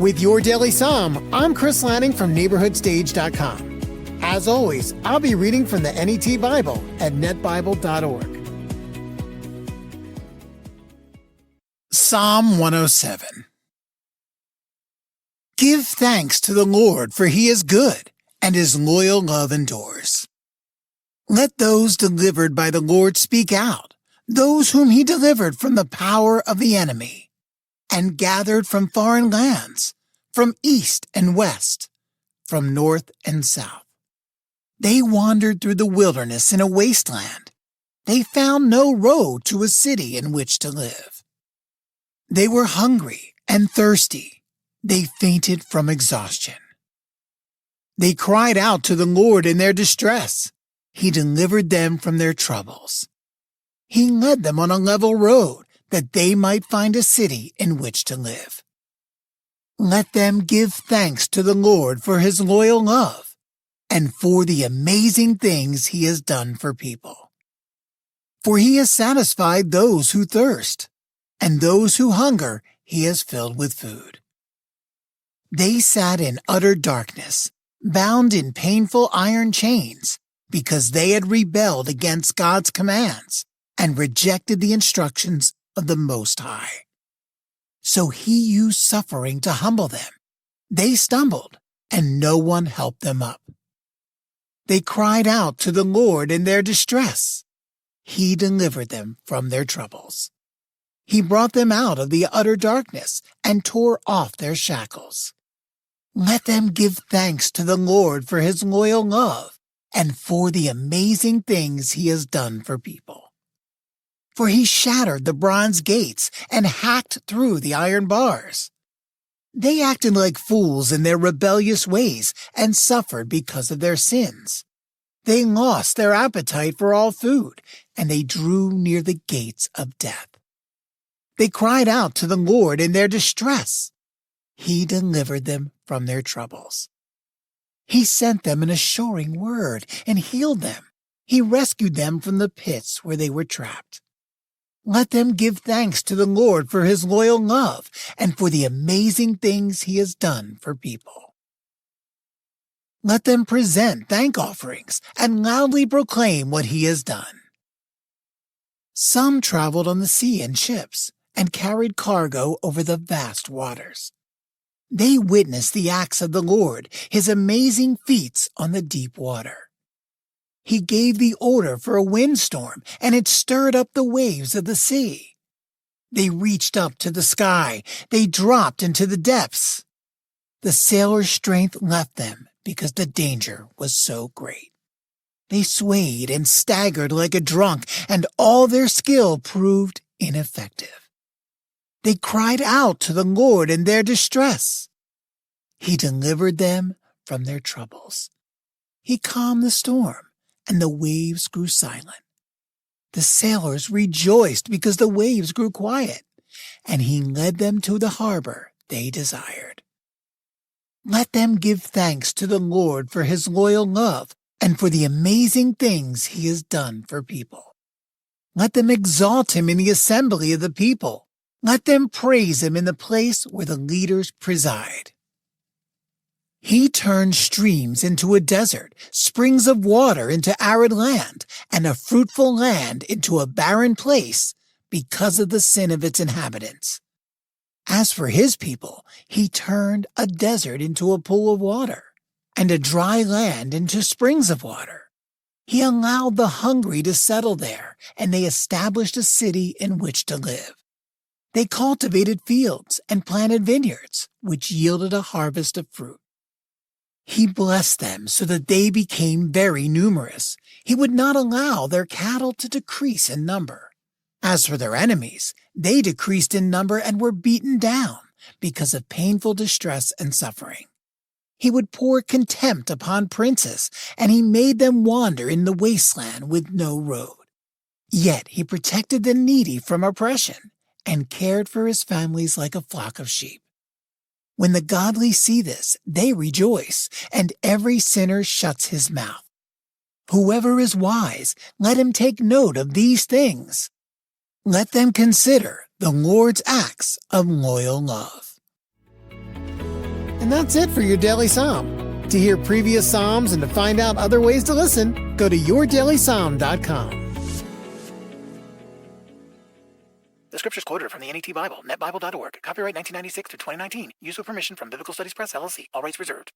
With your Daily Psalm, I'm Chris Lanning from NeighborhoodStage.com. As always, I'll be reading from the NET Bible at netbible.org. Psalm 107. Give thanks to the Lord, for he is good, and his loyal love endures. Let those delivered by the Lord speak out, those whom he delivered from the power of the enemy, and gathered from foreign lands, from east and west, from north and south. They wandered through the wilderness in a wasteland. They found no road to a city in which to live. They were hungry and thirsty. They fainted from exhaustion. They cried out to the Lord in their distress. He delivered them from their troubles. He led them on a level road that they might find a city in which to live. Let them give thanks to the Lord for his loyal love and for the amazing things he has done for people. For he has satisfied those who thirst, and those who hunger he has filled with food. They sat in utter darkness, bound in painful iron chains, because they had rebelled against God's commands and rejected the instructions of the Most High. So he used suffering to humble them. They stumbled, and no one helped them up. They cried out to the Lord in their distress. He delivered them from their troubles. He brought them out of the utter darkness and tore off their shackles. Let them give thanks to the Lord for his loyal love and for the amazing things he has done for people. For he shattered the bronze gates and hacked through the iron bars. They acted like fools in their rebellious ways and suffered because of their sins. They lost their appetite for all food, and they drew near the gates of death. They cried out to the Lord in their distress. He delivered them from their troubles. He sent them an assuring word and healed them. He rescued them from the pits where they were trapped. Let them give thanks to the Lord for his loyal love and for the amazing things he has done for people. Let them present thank offerings and loudly proclaim what he has done. Some traveled on the sea in ships and carried cargo over the vast waters. They witnessed the acts of the Lord, his amazing feats on the deep water. He gave the order for a windstorm, and it stirred up the waves of the sea. They reached up to the sky. They dropped into the depths. The sailors' strength left them because the danger was so great. They swayed and staggered like a drunk, and all their skill proved ineffective. They cried out to the Lord in their distress. He delivered them from their troubles. He calmed the storm, and the waves grew silent. The sailors rejoiced because the waves grew quiet, and he led them to the harbor they desired. Let them give thanks to the Lord for his loyal love and for the amazing things he has done for people. Let them exalt him in the assembly of the people. Let them praise him in the place where the leaders preside. He turned streams into a desert, springs of water into arid land, and a fruitful land into a barren place because of the sin of its inhabitants. As for his people, he turned a desert into a pool of water, and a dry land into springs of water. He allowed the hungry to settle there, and they established a city in which to live. They cultivated fields and planted vineyards, which yielded a harvest of fruit. He blessed them so that they became very numerous. He would not allow their cattle to decrease in number. As for their enemies, they decreased in number and were beaten down because of painful distress and suffering. He would pour contempt upon princes, and he made them wander in the wasteland with no road. Yet he protected the needy from oppression and cared for his families like a flock of sheep. When the godly see this, they rejoice, and every sinner shuts his mouth. Whoever is wise, let him take note of these things. Let them consider the Lord's acts of loyal love. And that's it for your Daily Psalm. To hear previous Psalms and to find out other ways to listen, go to yourdailysong.com. The scriptures quoted are from the NET Bible, netbible.org. Copyright 1996 to 2019. Use with permission from Biblical Studies Press, LLC. All rights reserved.